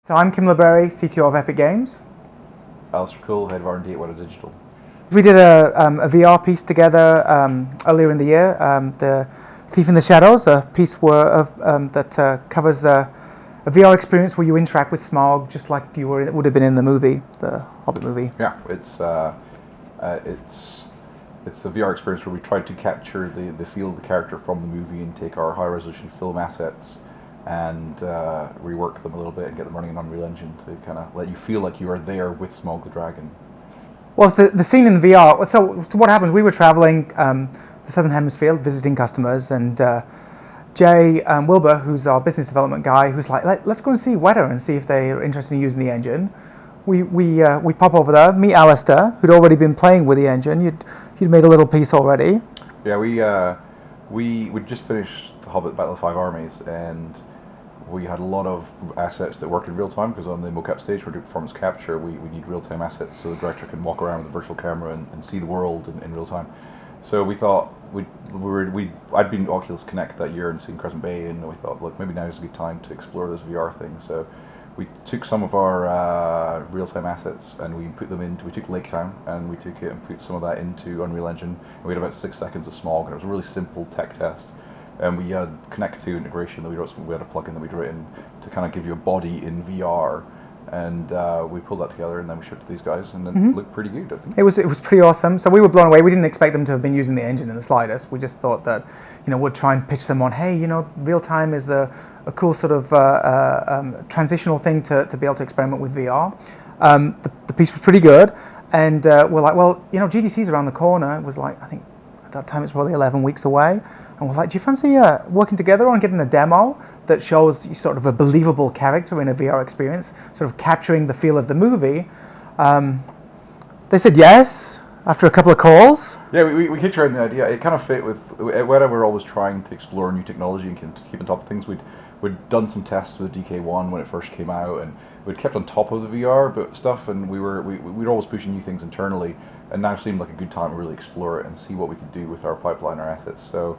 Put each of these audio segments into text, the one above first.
So I'm Kim LeBerry, CTO of Epic Games. Alistair Cole, Head of R&D at WETA Digital. We did a VR piece together earlier in the year, the Thief in the Shadows, a piece that covers a VR experience where you interact with Smaug just like you would have been in the movie, the Hobbit movie. Yeah, it's a VR experience where we tried to capture the feel of the character from the movie and take our high-resolution film assets and rework them a little bit and get them running in Unreal Engine to kind of let you feel like you are there with Smaug the Dragon. Well, the scene in the VR, so what happened, we were traveling the Southern Hemisphere, visiting customers, and Jay Wilbur, who's our business development guy, who's like, let's go and see WETA and see if they're interested in using the engine. We pop over there, meet Alistair, who'd already been playing with the engine. You'd made a little piece already. Yeah, we just finished The Hobbit Battle of Five Armies, and we had a lot of assets that worked in real time, because on the mocap stage we're doing performance capture, we need real-time assets so the director can walk around with a virtual camera and see the world in real time. So we thought I'd been Oculus Connect that year and seen Crescent Bay, and we thought, look, maybe now is a good time to explore this VR thing. So we took some of our real-time assets and we took Lake Town and we took it and put some of that into Unreal Engine, and we had about 6 seconds of Smaug, and it was a really simple tech test. And we had Connect 2 integration that we had a plugin that we'd written to kind of give you a body in VR, and we pulled that together and then we shipped it to these guys, and it looked pretty good, I think. It was pretty awesome. So we were blown away. We didn't expect them to have been using the engine in the slightest. We just thought that, we'd try and pitch them on, hey, real time is a cool sort of transitional thing to be able to experiment with VR. The piece was pretty good, and we're like, well, GDC's around the corner. It was like, I think at that time it's probably 11 weeks away. And we're like, do you fancy working together on getting a demo that shows sort of a believable character in a VR experience, sort of capturing the feel of the movie? They said yes after a couple of calls. Yeah, we kicked around the idea. It kind of fit with WETA. We're always trying to explore new technology and keep on top of things. We'd done some tests with DK1 when it first came out, and we'd kept on top of the VR stuff, and we'd always pushing new things internally, and now seemed like a good time to really explore it and see what we could do with our pipeline, our assets. So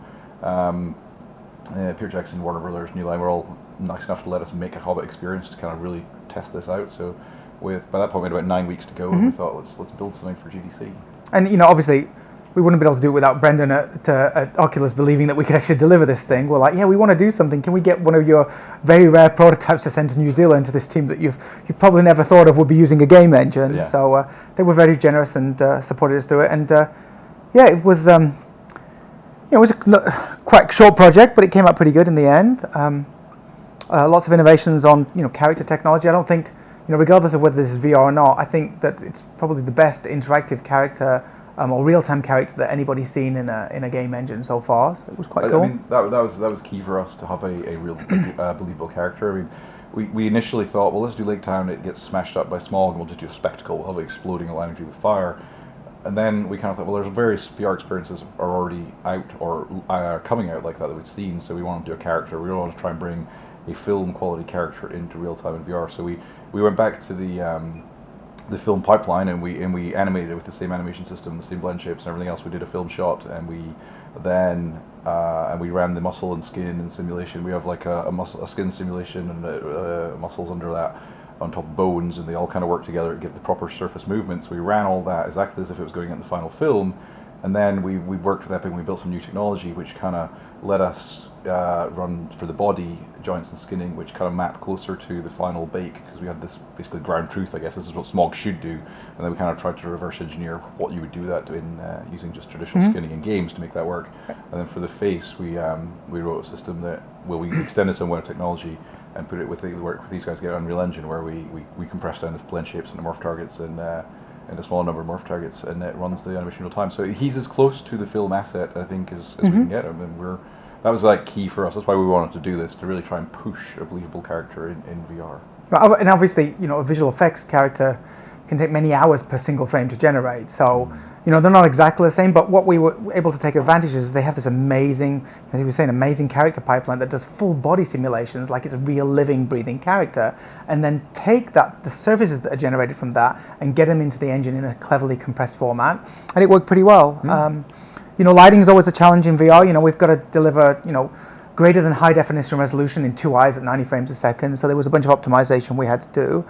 Peter Jackson, Warner Brothers, New Line were all nice enough to let us make a Hobbit experience to kind of really test this out. So by that point we had about 9 weeks to go, and we thought, let's build something for GDC. And obviously we wouldn't be able to do it without Brendan at Oculus believing that we could actually deliver this thing. We're like, yeah, we want to do something. Can we get one of your very rare prototypes to send to New Zealand to this team that you've probably never thought of would be using a game engine? Yeah. So they were very generous and supported us through it. And yeah, it was it was a quite short project, but it came out pretty good in the end. Lots of innovations on character technology. I don't think regardless of whether this is VR or not, I think that it's probably the best interactive character or real-time character that anybody's seen in a game engine so far. So it was quite cool. I mean, that was key for us to have a real believable character. I mean, we initially thought, well, let's do Lake Town. It gets smashed up by Smaug, and we'll just do a spectacle. We'll have it exploding energy with fire. And then we kind of thought, well, there's various VR experiences are already out or are coming out like that we've seen. So we want to do a character. We want to try and bring a film quality character into real time in VR. So we went back to the film pipeline, and we animated it with the same animation system, the same blend shapes and everything else. We did a film shot, and we then we ran the muscle and skin and simulation. We have like a skin simulation and muscles under that on top of bones, and they all kind of work together to give the proper surface movements. We ran all that exactly as if it was going in the final film, and then we worked with Epic and we built some new technology which kind of let us run for the body joints and skinning, which kind of map closer to the final bake, because we had this basically ground truth, I guess this is what Smaug should do, and then we kind of tried to reverse engineer what you would do that in using just traditional skinning in games to make that work. And then for the face, we wrote a system that we extended some WETA technology and put it with work with these guys to get Unreal Engine, where we compress down the blend shapes and the morph targets and a small number of morph targets, and it runs the animation in real time. So he's as close to the film asset, I think, as we can get him, and that was like key for us. That's why we wanted to do this, to really try and push a believable character in VR. And obviously, a visual effects character can take many hours per single frame to generate. So, they're not exactly the same, but what we were able to take advantage of is they have this amazing, as you were saying, amazing character pipeline that does full body simulations like it's a real living, breathing character, and then take the surfaces that are generated from that and get them into the engine in a cleverly compressed format. And it worked pretty well. Lighting is always a challenge in VR. We've got to deliver, greater than high definition resolution in 2 eyes at 90 frames a second. So there was a bunch of optimization we had to do.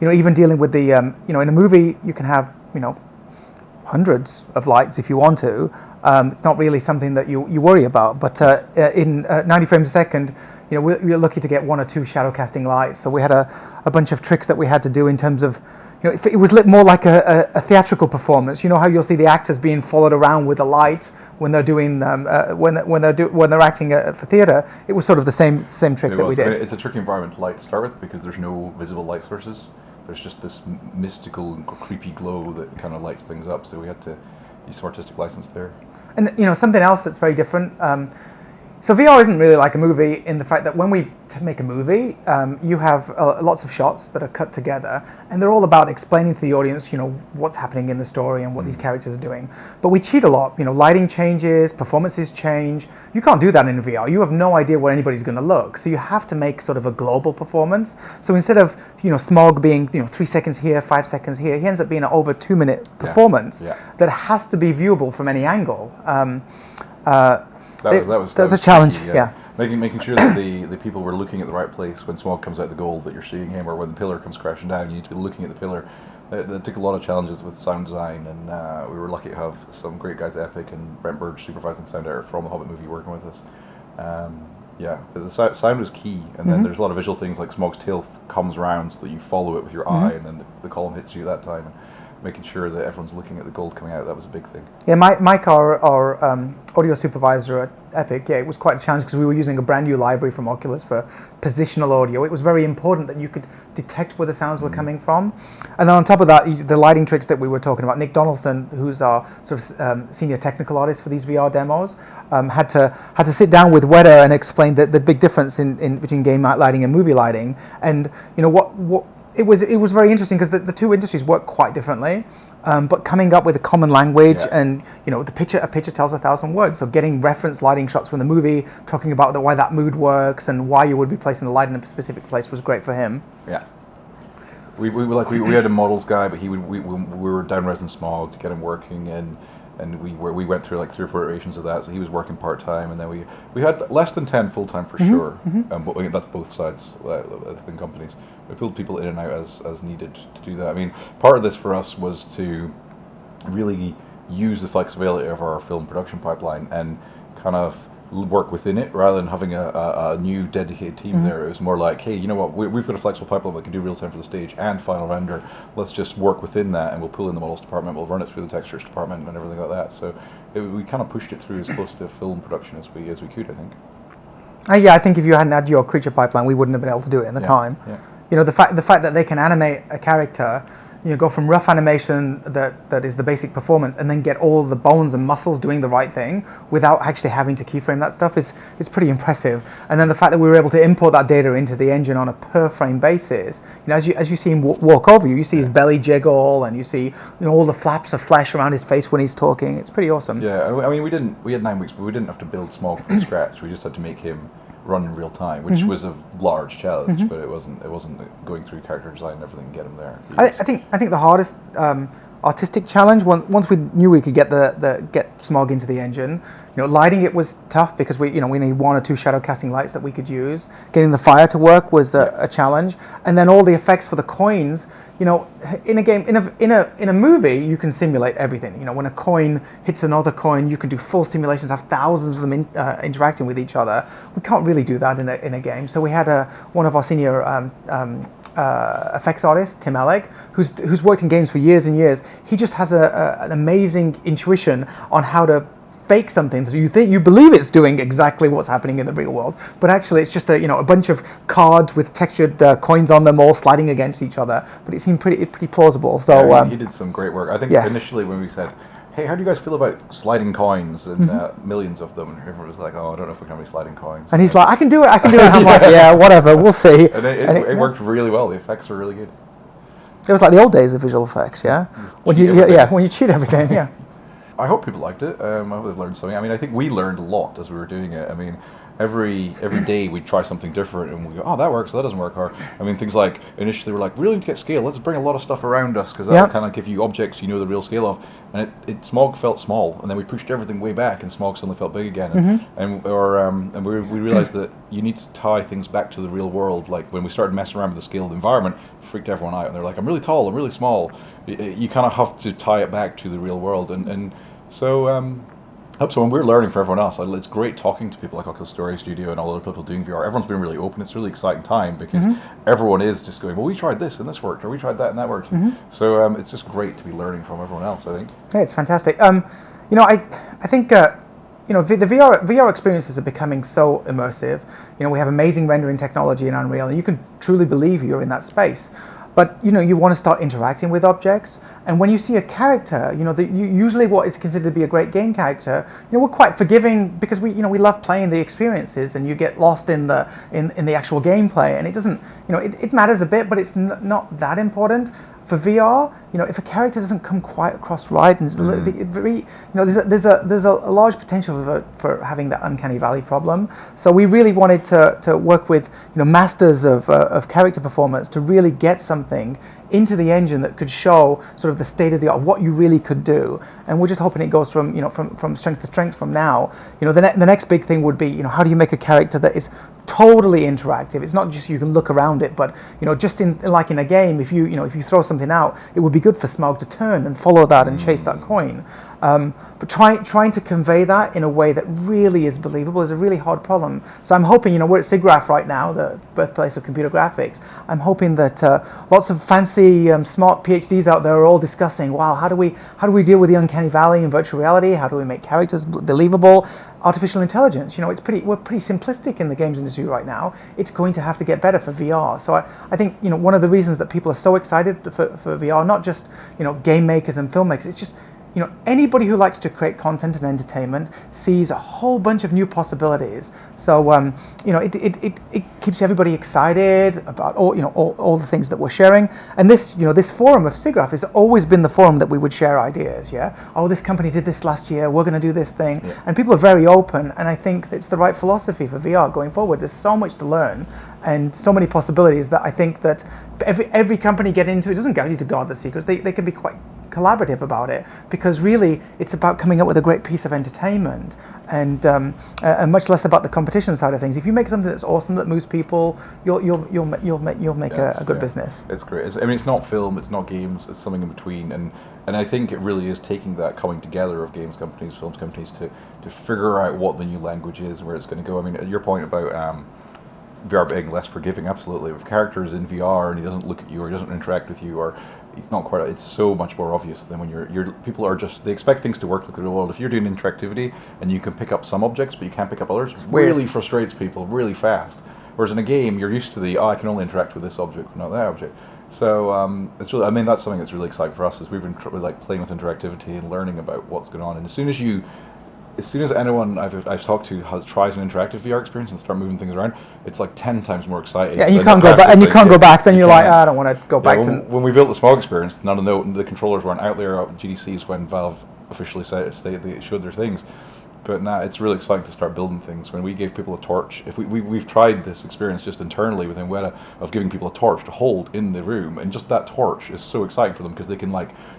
Even dealing with the, in a movie, you can have, hundreds of lights if you want to. It's not really something that you worry about. But in 90 frames a second, we're lucky to get 1 or 2 shadow casting lights. So we had a bunch of tricks that we had to do in terms of, it was lit more like a theatrical performance. You know how you'll see the actors being followed around with a light when they're doing when they're acting for theater. It was sort of the same trick that we did. I mean, it's a tricky environment to light to start with because there's no visible light sources. There's just this mystical and creepy glow that kind of lights things up. So we had to use some artistic license there. And something else that's very different. So VR isn't really like a movie in the fact that when we make a movie, you have lots of shots that are cut together, and they're all about explaining to the audience, what's happening in the story and what these characters are doing. But we cheat a lot. Lighting changes, performances change. You can't do that in VR. You have no idea where anybody's going to look. So you have to make sort of a global performance. So instead of Smog being 3 seconds here, 5 seconds here, he ends up being an over 2-minute performance that has to be viewable from any angle. That was a challenge. Tricky, yeah. Making sure that the people were looking at the right place when Smog comes out the gold, that you're seeing him, or when the pillar comes crashing down, you need to be looking at the pillar. That took a lot of challenges with sound design, and we were lucky to have some great guys at Epic and Brent Burge, supervising sound editor from the Hobbit movie, working with us. The sound was key, and then there's a lot of visual things like Smog's tail comes round so that you follow it with your eye, and then the column hits you that time. Making sure that everyone's looking at the gold coming out, that was a big thing. Yeah, Mike, our audio supervisor at Epic, it was quite a challenge because we were using a brand new library from Oculus for positional audio. It was very important that you could detect where the sounds were coming from. And then on top of that, the lighting tricks that we were talking about, Nick Donaldson, who's our sort of senior technical artist for these VR demos, had to sit down with WETA and explain the big difference in between game lighting and movie lighting. And it was very interesting because the two industries work quite differently, but coming up with a common language and a picture tells 1,000 words. So getting reference lighting shots from the movie, talking about why that mood works and why you would be placing the light in a specific place was great for him. Yeah, we had a models guy, but we were down res in Smog to get him working, and we went through like 3 or 4 iterations of that. So he was working part time, and then we had less than 10 full time for sure. But that's both sides within companies. We pulled people in and out as needed to do that. I mean, part of this for us was to really use the flexibility of our film production pipeline and kind of work within it rather than having a new dedicated team there. It was more like, hey, you know what, we've got a flexible pipeline that can do real time for the stage and final render. Let's just work within that, and we'll pull in the models department, we'll run it through the textures department and everything like that. So we kind of pushed it through as close to film production as we could, I think. I think if you hadn't had your creature pipeline, we wouldn't have been able to do it in the time. Yeah. The fact that they can animate a character, go from rough animation that is the basic performance, and then get all the bones and muscles doing the right thing without actually having to keyframe that stuff is pretty impressive. And then the fact that we were able to import that data into the engine on a per frame basis, as you see him walk over you see his belly jiggle, and you see all the flaps of flesh around his face when he's talking. It's pretty awesome. Yeah, I mean we had 9 weeks, but we didn't have to build Smog from scratch. We just had to make him run in real time, which was a large challenge, but it wasn't going through character design and everything to get him there. I think the hardest artistic challenge, once we knew we could get Smog into the engine, lighting it was tough because we need 1 or 2 shadow casting lights that we could use. Getting the fire to work was a challenge, and then all the effects for the coins. In a game, in a movie, you can simulate everything. When a coin hits another coin, you can do full simulations, have thousands of them interacting with each other. We can't really do that in a game. So we had one of our senior effects artists, Tim Alec, who's worked in games for years and years. He just has an amazing intuition on how to fake something, so you believe it's doing exactly what's happening in the real world, but actually it's just a bunch of cards with textured coins on them all sliding against each other. But it seemed pretty plausible. So he did some great work. I think initially when we said, hey, how do you guys feel about sliding coins and millions of them? And everyone was like, oh, I don't know if we can have any sliding coins. And he's like, I can do it. I'm like, yeah, whatever, we'll see. And it worked really well. The effects were really good. It was like the old days of visual effects, yeah? When you cheat everything, yeah. I hope people liked it. I hope they've learned something. I mean, I think we learned a lot as we were doing it. I mean, every day we'd try something different, and we go, oh, that works, that doesn't work. Or I mean, things like initially we're like, we really need to get scale. Let's bring a lot of stuff around us because that'll kind of give you objects you know the real scale of. And Smog felt small, and then we pushed everything way back, and Smog suddenly felt big again. And we realized that you need to tie things back to the real world. Like when we started messing around with the scaled environment, it freaked everyone out, and they're like, I'm really tall, I'm really small. You kind of have to tie it back to the real world, and so. So when we're learning for everyone else, it's great talking to people like Oculus Story Studio and all other people doing VR. Everyone's been really open. It's a really exciting time because everyone is just going, well, we tried this and this worked, or we tried that and that worked. So it's just great to be learning from everyone else, I think. Yeah, it's fantastic. I think the VR experiences are becoming so immersive. We have amazing rendering technology in Unreal, and you can truly believe you're in that space. But you want to start interacting with objects, and when you see a character, usually what is considered to be a great game character, we're quite forgiving because we love playing the experiences, and you get lost in the actual gameplay, and it doesn't, it matters a bit, but it's not that important. For VR, if a character doesn't come quite across right, and it's a little bit very, there's a large potential for having that uncanny valley problem. So we really wanted to work with masters of character performance to really get something into the engine that could show sort of the state of the art, what you really could do. And we're just hoping it goes from from strength to strength from now. The next big thing would be how do you make a character that is totally interactive? It's not just you can look around it, but just in a game, if you throw something out, it would be good for Smog to turn and follow that and chase that coin. But trying to convey that in a way that really is believable is a really hard problem. So I'm hoping, we're at SIGGRAPH right now, the birthplace of computer graphics. I'm hoping that lots of fancy, smart PhDs out there are all discussing, wow, how do we deal with the uncanny valley in virtual reality? How do we make characters believable? Artificial intelligence, we're pretty simplistic in the games industry right now. It's going to have to get better for VR. So I think one of the reasons that people are so excited for VR, not just game makers and filmmakers, it's just anybody who likes to create content and entertainment sees a whole bunch of new possibilities. So it keeps everybody excited about all the things that we're sharing. And this forum of SIGGRAPH has always been the forum that we would share ideas. Yeah. Oh, this company did this last year. We're going to do this thing. Yeah. And people are very open. And I think it's the right philosophy for VR going forward. There's so much to learn and so many possibilities that I think that every company get into. It doesn't go to guard the secrets. They can be quite collaborative about it, because really it's about coming up with a great piece of entertainment and much less about the competition side of things. If you make something that's awesome that moves people, you'll make a good business. It's great. It's not film, it's not games, it's something in between, and I think it really is taking that coming together of games companies, films companies to figure out what the new language is, where it's going to go. I mean, your point about VR being less forgiving, absolutely. If characters in VR and he doesn't look at you or he doesn't interact with you, or he's not quite, it's so much more obvious than when people are just, they expect things to work like the real world. If you're doing interactivity and you can pick up some objects but you can't pick up others, it really frustrates people really fast. Whereas in a game, you're used to I can only interact with this object, but not that object. So it's really, that's something that's really exciting for us, is we've been playing with interactivity and learning about what's going on. And as soon as anyone I've talked to tries an interactive VR experience and start moving things around, it's like 10 times more exciting. Yeah, and you can't go back. And you can't go back. Then you're like, I don't want to go back. When we built the Smog experience, none of the controllers weren't out there at GDCs when Valve officially they showed their things. But now it's really exciting to start building things. When we gave people a torch, if we've tried this experience just internally within WETA of giving people a torch to hold in the room, and just that torch is so exciting for them because they can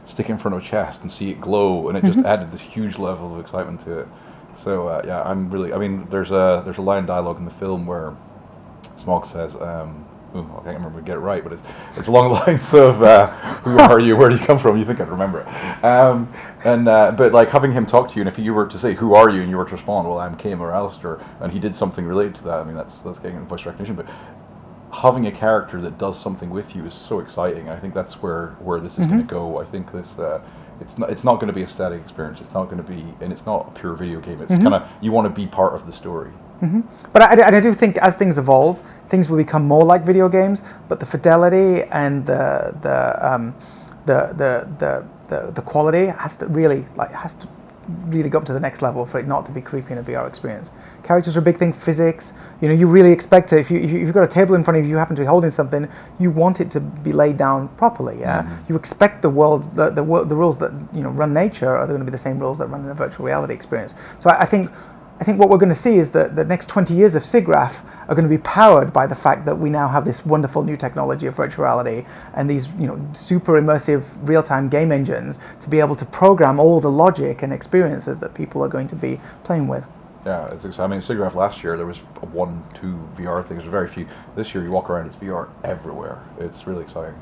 stick it in front of a chest and see it glow, and it just added this huge level of excitement to it. So there's a line of dialogue in the film where Smog says, I can't remember to get it right, but it's along the lines of who are you, where do you come from? You think I'd remember it. But having him talk to you, and if you were to say who are you and you were to respond, well, I'm Kim or Alistair, and he did something related to that, I mean that's getting voice recognition, but having a character that does something with you is so exciting. I think that's where this is going to go. I think this it's not going to be a static experience. It's not going to be, and it's not a pure video game. It's kind of, you want to be part of the story. But I do think as things evolve, things will become more like video games. But the fidelity and the quality has to really go up to the next level for it not to be creepy in a VR experience. Characters are a big thing. Physics, you really expect to, if you've got a table in front of you, you happen to be holding something, you want it to be laid down properly. Yeah, you expect the world, the rules that run nature are going to be the same rules that run in a virtual reality experience. So I think I think what we're going to see is that the next 20 years of SIGGRAPH are going to be powered by the fact that we now have this wonderful new technology of virtual reality and these, super immersive real-time game engines to be able to program all the logic and experiences that people are going to be playing with. Yeah, it's exciting. I mean, SIGGRAPH last year there was 1-2 VR things. There's very few. This year you walk around, it's VR everywhere. It's really exciting.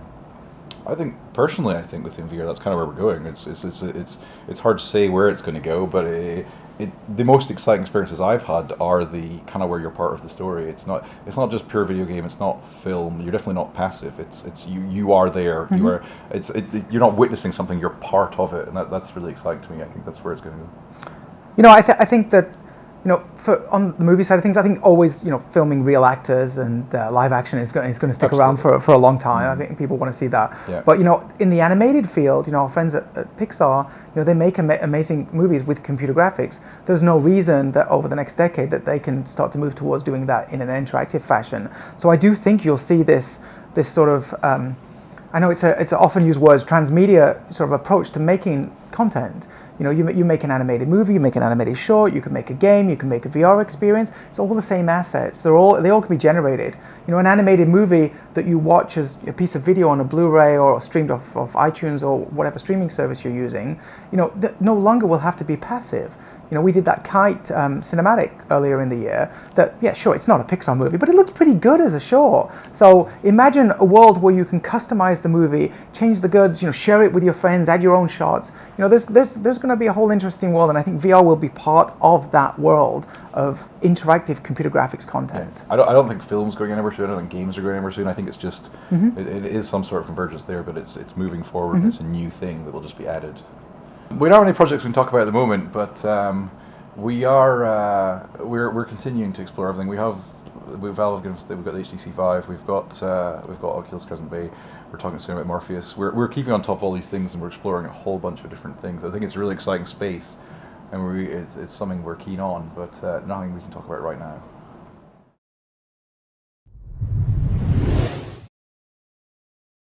I think personally, within VR that's kind of where we're going. It's hard to say where it's going to go, but the most exciting experiences I've had are the kind of where you're part of the story. It's not just pure video game. It's not film. You're definitely not passive. It's you are there. Mm-hmm. You're not witnessing something. You're part of it, and that's really exciting to me. I think that's where it's going to go. I think that. On the movie side of things, I think always, filming real actors and live action is going to stick around for a long time. I think people want to see that. Yeah. But, in the animated field, our friends at Pixar, they make amazing movies with computer graphics. There's no reason that over the next decade that they can start to move towards doing that in an interactive fashion. So I do think you'll see this sort of, I know it's an often used word, transmedia sort of approach to making content. You make an animated movie, you make an animated short, you can make a game, you can make a VR experience. It's all the same assets. They all can be generated. An animated movie that you watch as a piece of video on a Blu-ray or streamed off of iTunes or whatever streaming service you're using, no longer will have to be passive. We did that Kite cinematic earlier in the year that, yeah, sure, it's not a Pixar movie, but it looks pretty good as a short. So imagine a world where you can customize the movie, change the goods, share it with your friends, add your own shots. There's going to be a whole interesting world, and I think VR will be part of that world of interactive computer graphics content. Yeah. I don't think film's going anywhere soon. I don't think games are going anywhere soon. I think it's just, it is some sort of convergence there, but it's moving forward. Mm-hmm. It's a new thing that will just be added. We don't have any projects we can talk about at the moment, but we're continuing to explore everything. We've got the HTC Vive, we've got Oculus Crescent Bay. We're talking soon about Morpheus. We're keeping on top of all these things, and we're exploring a whole bunch of different things. I think it's a really exciting space, and it's something we're keen on, but nothing we can talk about right now.